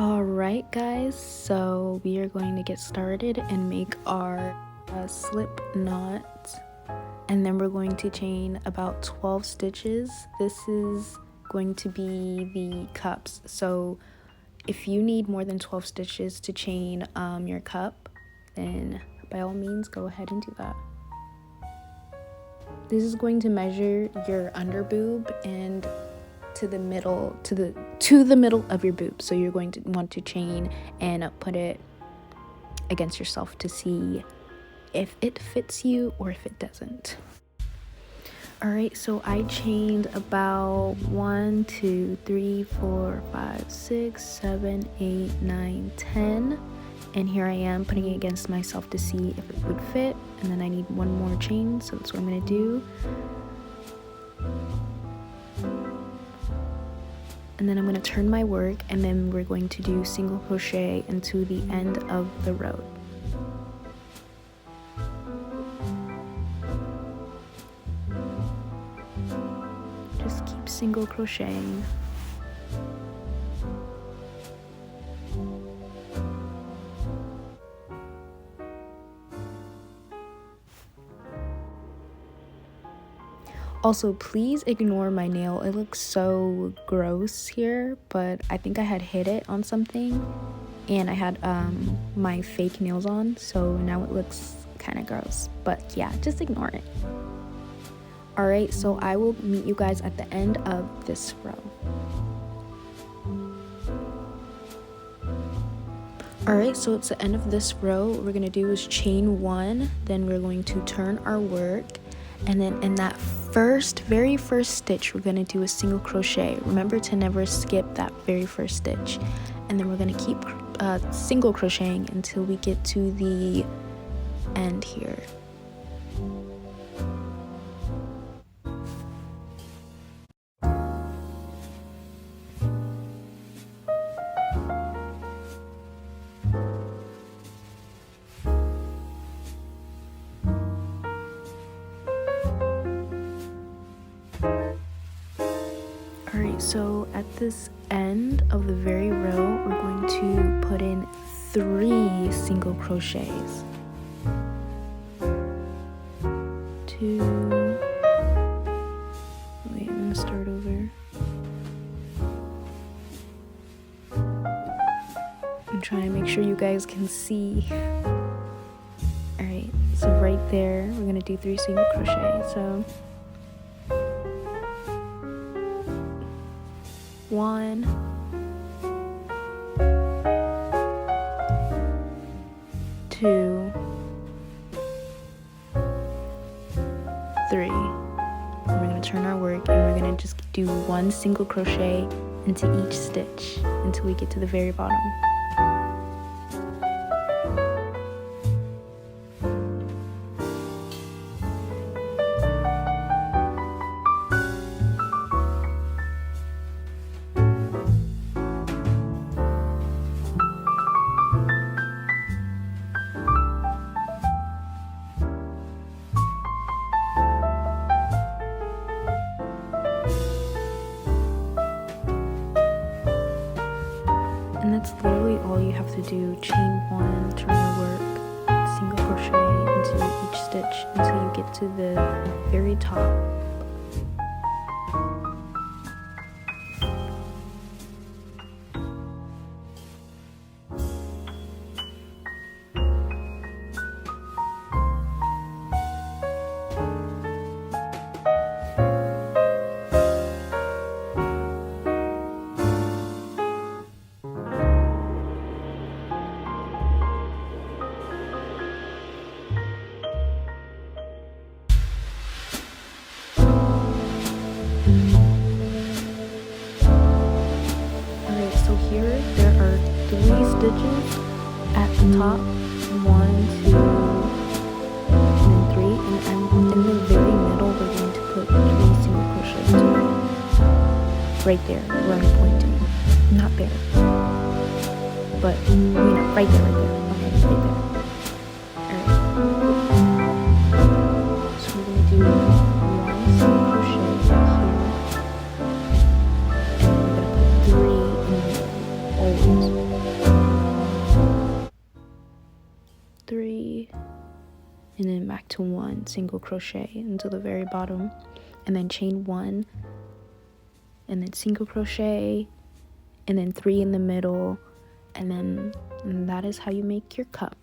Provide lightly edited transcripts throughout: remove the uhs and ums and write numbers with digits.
Alright guys, so we are going to get started and make our slip knot, and then we're going to chain about 12 stitches. This is going to be the cups, so if you need more than 12 stitches to chain your cup, then by all means go ahead and do that. This is going to measure your under boob and to the middle of your boob, so you're going to want to chain and put it against yourself to see if it fits you or if it doesn't. Alright, so I chained about 1 2 3 4 5 6 7 8 9 10, and here I am putting it against myself to see if it would fit, and then I need one more chain, so that's what I'm going to do. And then I'm going to turn my work, and then we're going to do single crochet into the end of the row. Just keep single crocheting. Also, please ignore my nail. It looks so gross here, but I think I had hit it on something and I had my fake nails on, so now it looks kind of gross. But yeah, just ignore it. Alright, so I will meet you guys at the end of this row. Alright, so it's the end of this row. What we're going to do is chain 1, then we're going to turn our work, and then in that very first stitch we're going to do a single crochet. Remember to never skip that very first stitch, and then we're going to keep single crocheting until we get to the end here. Alright, so at this end of the very row, we're going to put in 3 single crochets. 2. Wait, I'm gonna start over. I'm trying to make sure you guys can see. Alright, so right there, we're gonna do 3 single crochet. So 1, 2, 3. We're going to turn our work, and we're going to just do 1 single crochet into each stitch until we get to the very bottom. And that's literally all you have to do. Chain 1, turn your work, single crochet into each stitch until you get to the very top. So here there are 3 stitches at the top, 1, 2, and then 3, and in the very middle we're going to put 3 single crochets right there where I'm pointing. Not there, but you know, right there, okay, right there. Alright, so we're going to do 1 single crochet here, and we're going to put 3 in the middle, always. and then back to 1 single crochet until the very bottom, and then chain 1, and then single crochet, and then 3 in the middle, and that is how you make your cup.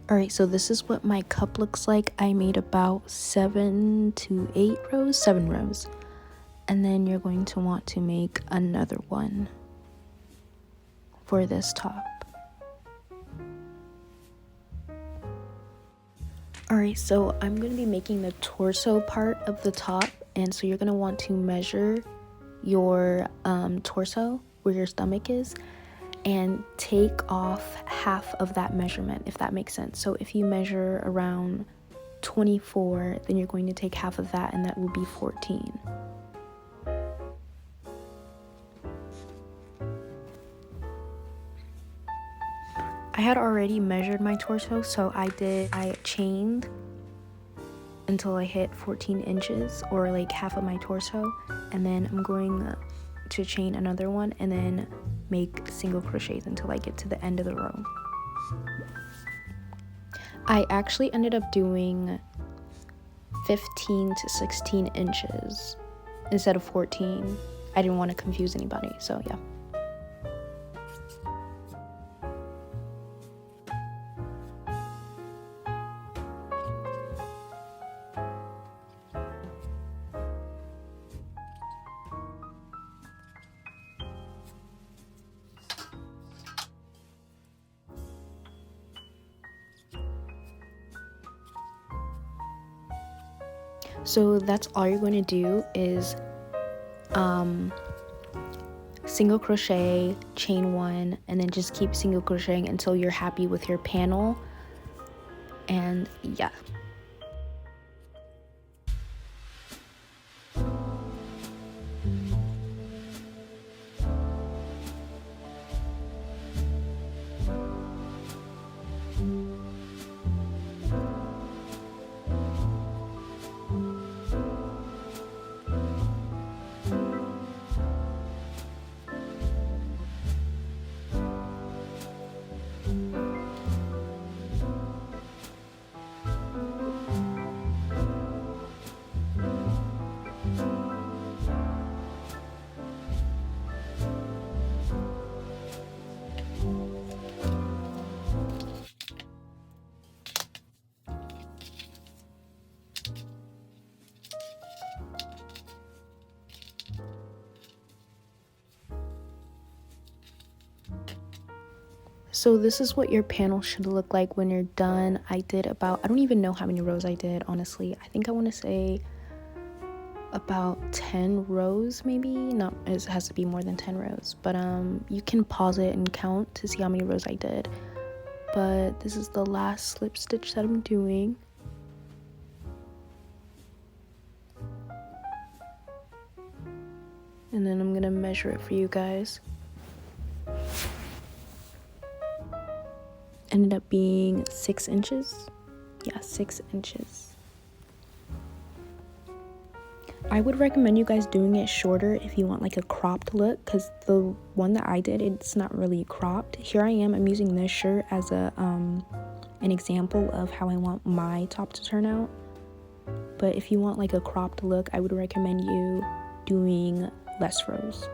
Alright, so this is what my cup looks like. I made about 7 to 8 rows, 7 rows. And then you're going to want to make another one for this top. Alright, so I'm going to be making the torso part of the top, and so you're going to want to measure your torso, where your stomach is, and take off half of that measurement, if that makes sense. So if you measure around 24, then you're going to take half of that, and that will be 14. I had already measured my torso, so I chained until I hit 14 inches, or like half of my torso, and then I'm going to chain another one and then make single crochets until I get to the end of the row. I actually ended up doing 15 to 16 inches instead of 14. I didn't want to confuse anybody, so yeah. So that's all you're going to do is single crochet, chain 1, and then just keep single crocheting until you're happy with your panel. And yeah. So this is what your panel should look like when you're done. I don't even know how many rows I did, honestly. I think I want to say about 10 rows, maybe. No, it has to be more than 10 rows, but you can pause it and count to see how many rows I did. But this is the last slip stitch that I'm doing. And then I'm gonna measure it for you guys. Ended up being 6 inches. Yeah, 6 inches. I would recommend you guys doing it shorter if you want like a cropped look, because the one that I did, it's not really cropped. Here I'm using this shirt as an example of how I want my top to turn out. But if you want like a cropped look, I would recommend you doing less rows.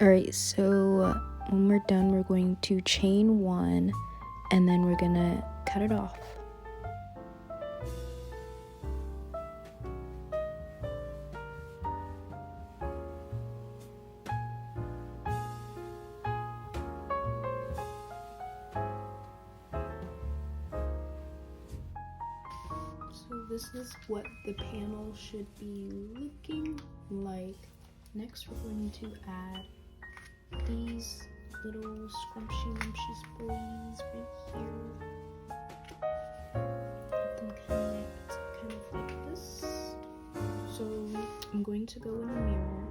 Alright, so when we're done, we're going to chain 1 and then we're gonna cut it off. So this is what the panel should be looking like. Next, we're going to add these little scrumptious boys right here. Let them connect kind of like this. So I'm going to go in a mirror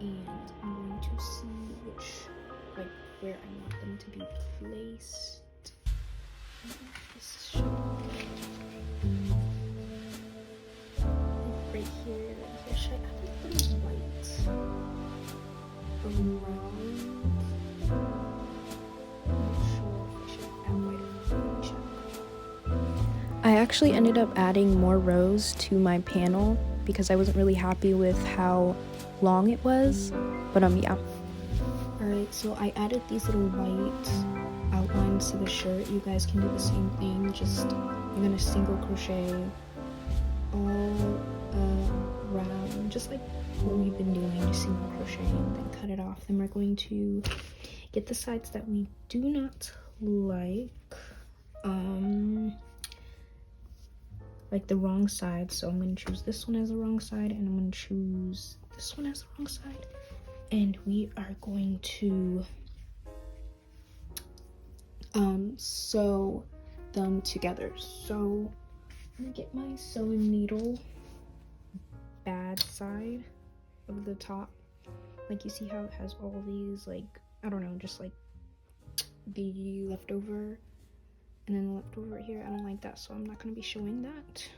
and I'm going to see which like where I want them to be placed. This should right here. Should I put them white around? I'm not sure if I should add white or not. I actually ended up adding more rows to my panel because I wasn't really happy with how long it was, but yeah. Alright, so I added these little white outlines to the shirt. You guys can do the same thing, just you're gonna single crochet all around, just like what we've been doing, just single crochet and then cut it off. Then we're going to get the sides that we do not like the wrong side. So I'm going to choose this one as the wrong side, and I'm going to choose this one as the wrong side, and we are going to sew them together. So I'm gonna get my sewing needle, bad side of the top. Like, you see how it has all these, like, I don't know, just like the leftover and then the leftover right here. I don't like that, so I'm not going to be showing that.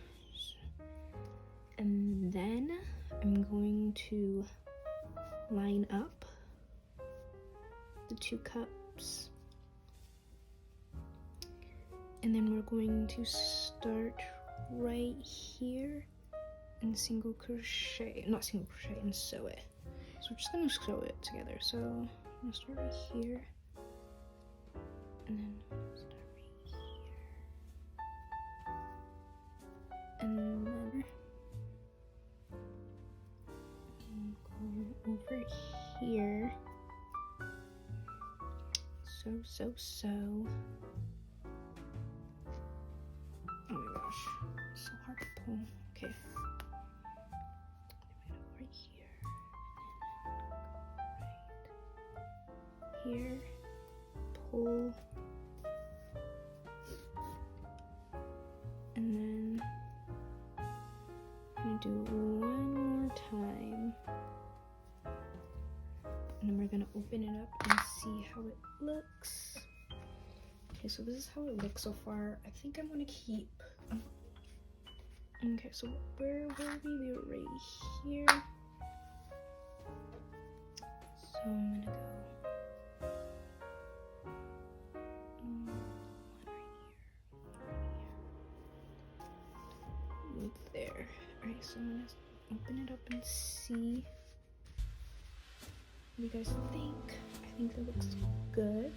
And then I'm going to line up the 2 cups, and then we're going to start right here and single crochet, not single crochet, and sew it. So we're just going to sew it together. So I'm going to start right here, and then start right here, and then go over here. So. Oh my gosh, it's so hard to pull. Okay. Right here. Here. Pull. And then I'm gonna do one more time. And then we're gonna open it up and see how it looks. Okay, so this is how it looks so far. I think I'm gonna keep. Okay, so where will we be? Right here. So I'm gonna go one right here. Move there. Alright, so I'm gonna open it up and see what you guys think. I think that looks good.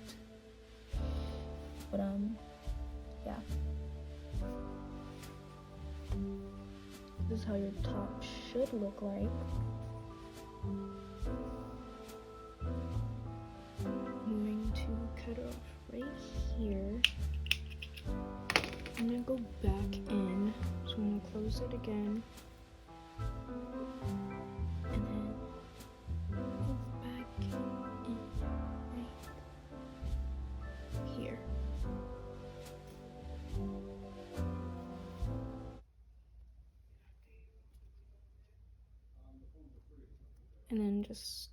But yeah. This is how your top should look like. I'm going to cut it off right here. I'm gonna go back in, so I'm gonna close it again. And then go back in right here. And then just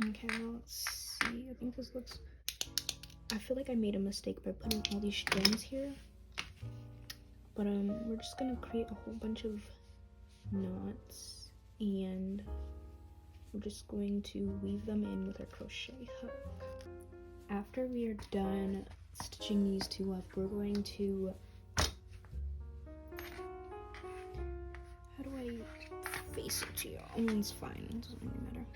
okay, now let's see. I think this looks, I feel like I made a mistake by putting all these strings here. But we're just gonna create a whole bunch of knots, and we're just going to weave them in with our crochet hook. After we are done stitching these 2 up, we're going to, how do I face it to y'all? It's fine, it doesn't really matter.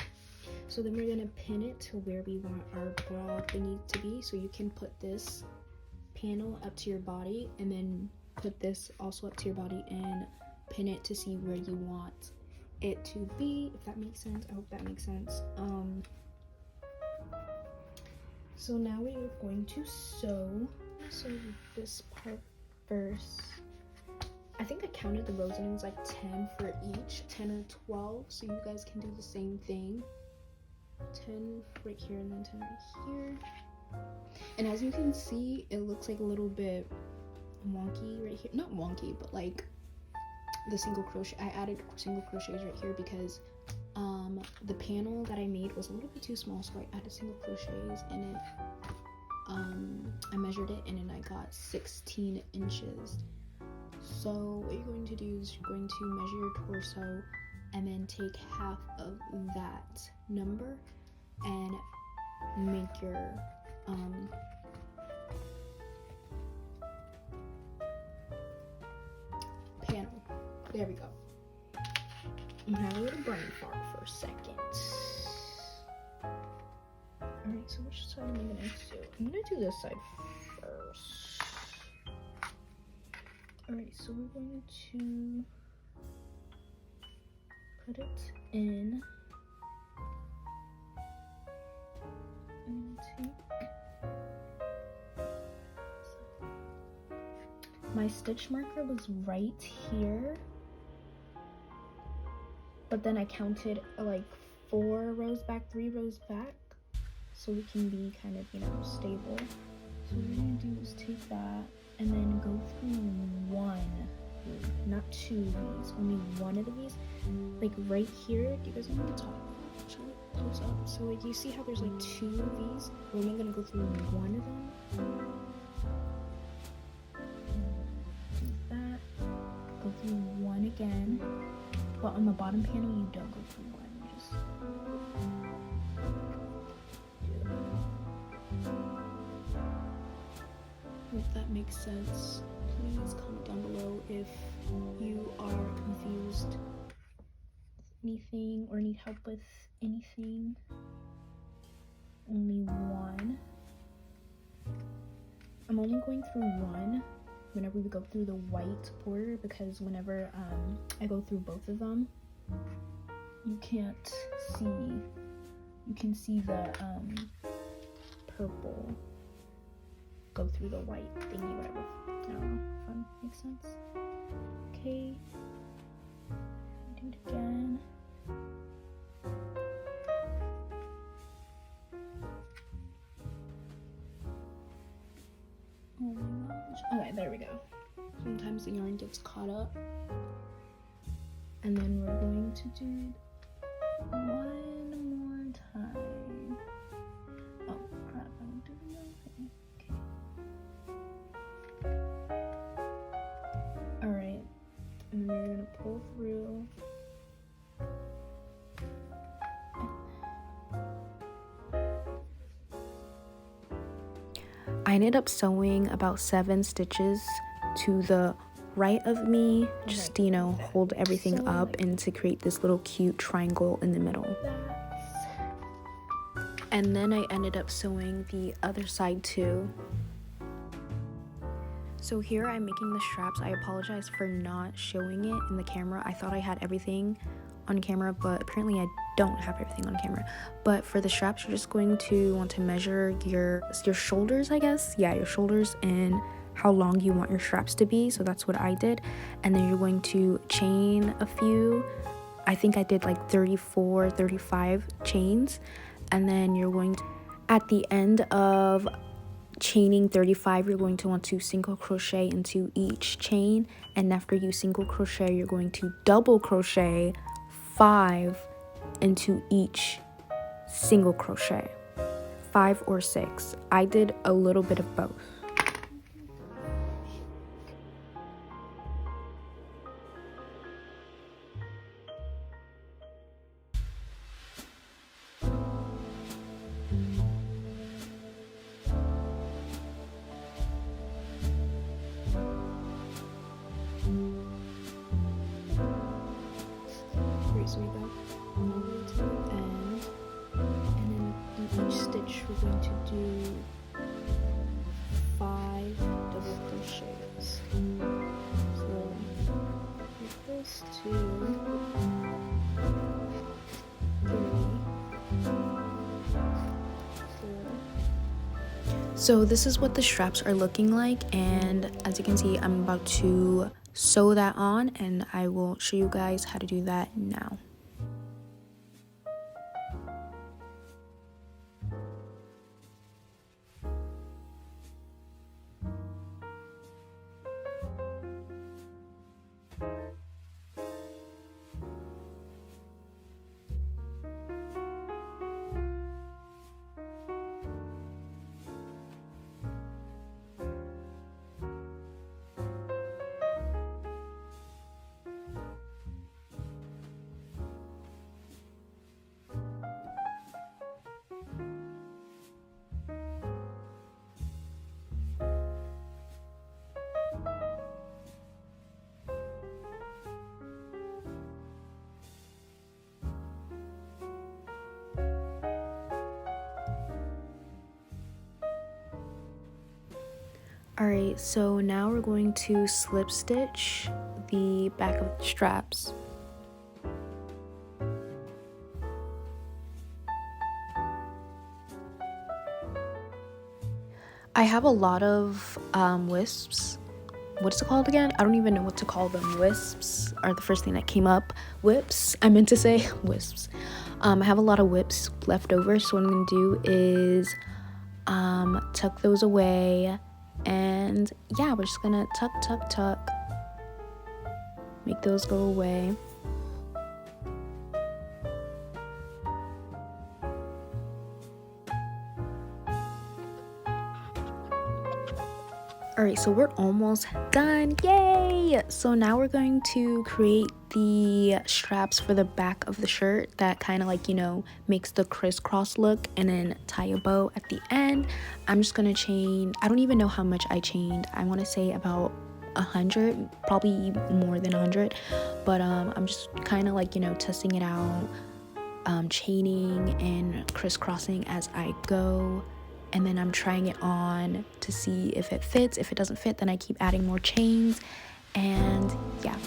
So then we're gonna pin it to where we want our bra thingy to be. So you can put this panel up to your body, and then put this also up to your body and pin it to see where you want it to be, if that makes sense. I hope that makes sense. So now we are going to sew this part first. I think I counted the rows and it was like 10 for each, 10 or 12, so you guys can do the same thing. 10 right here and then 10 right here. And as you can see, it looks like a little bit wonky right here. Not wonky, but like the single crochet. I added single crochets right here because the panel that I made was a little bit too small, so I added single crochets in it. I measured it and then I got 16 inches. So what you're going to do is you're going to measure your torso and then take half of that number and make your panel. There we go. I'm gonna have a little brain fart for a second. Alright, so which side am I gonna do? I'm gonna do this side first. Alright, so we're going to put it in into my stitch marker was right here, but then I counted like 4 rows back, 3 rows back, so we can be kind of, you know, stable. So what we're gonna do is take that and then go through one, not 2 of these, only one of these, like right here. Do you guys want me to talk? Show it close up. So like you see how there's like 2 of these? We're only gonna go through one of them. Do that. Go through one again. But on the bottom panel, you don't go through one. You just do it. If that makes sense, please comment down below if you are confused with anything or need help with anything. Only one. I'm only going through one whenever we go through the white border, because whenever I go through both of them, you can't see, you can see the purple go through the white thingy, whatever. I don't know if that makes sense. Okay, do it again. Oh my gosh. Okay, there we go. Sometimes the yarn gets caught up. And then we're going to do it one more time. Oh crap, I'm doing nothing. Okay. Alright. And then we're gonna pull through. I ended up sewing about 7 stitches to the right of me, just to, you know, hold everything up and to create this little cute triangle in the middle. And then I ended up sewing the other side too. So here I'm making the straps. I apologize for not showing it in the camera. I thought I had everything on camera, but apparently I don't have everything on camera. But for the straps, you're just going to want to measure your shoulders, I guess. Yeah, your shoulders and how long you want your straps to be. So that's what I did. And then you're going to chain a few. I think I did like 34, 35 chains. And then you're going to, at the end of chaining 35, you're going to want to single crochet into each chain. And after you single crochet, you're going to double crochet 5 into each single crochet, 5 or 6. I did a little bit of both. So we got all the way to the end, and then in each stitch we're going to do 5 double crochets. So like this, 2, 3, 4. So this is what the straps are looking like, and as you can see, I'm about to sew that on, and I will show you guys how to do that now. Alright, so now we're going to slip stitch the back of the straps. I have a lot of wisps. What's it called again? I don't even know what to call them. Wisps are the first thing that came up. Whips, I meant to say wisps. I have a lot of whips left over, so what I'm going to do is tuck those away. And yeah, we're just gonna tuck, tuck, tuck, make those go away. Alright, so we're almost done, yay! So now we're going to create the straps for the back of the shirt that kind of like, you know, makes the crisscross look, and then tie a bow at the end. I'm just gonna chain, I don't even know how much I chained. I want to say about 100, probably more than 100, but I'm just kind of like, you know, testing it out, chaining and crisscrossing as I go. And then I'm trying it on to see if it fits. If it doesn't fit, then I keep adding more chains. And yeah,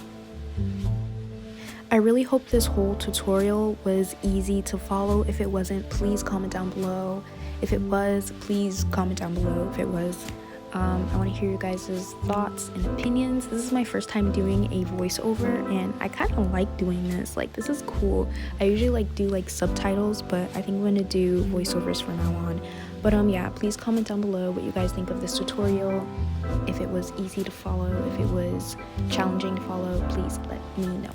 I really hope this whole tutorial was easy to follow. If it wasn't, please comment down below. If it was, please comment down below if it was. I want to hear you guys' thoughts and opinions. This is my first time doing a voiceover, and I kind of like doing this. Like, this is cool. I usually like do like subtitles, but I think I'm going to do voiceovers from now on. But yeah, please comment down below what you guys think of this tutorial. If it was easy to follow, if it was challenging to follow, please let me know.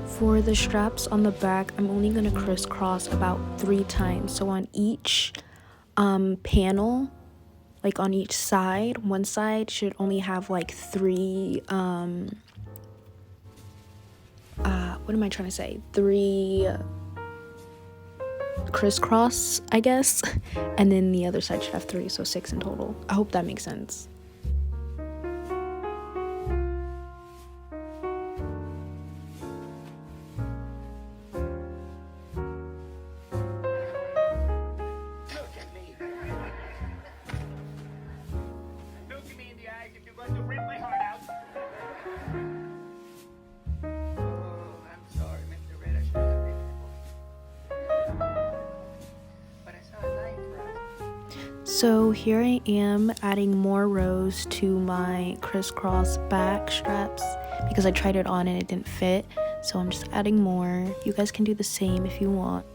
For the straps on the back, I'm only going to crisscross about 3 times. So on each panel, like on each side, one side should only have like 3 what am I trying to say? 3 crisscross, I guess, and then the other side should have 3, so 6 in total. I hope that makes sense. So here I am adding more rows to my crisscross back straps because I tried it on and it didn't fit. So I'm just adding more. You guys can do the same if you want.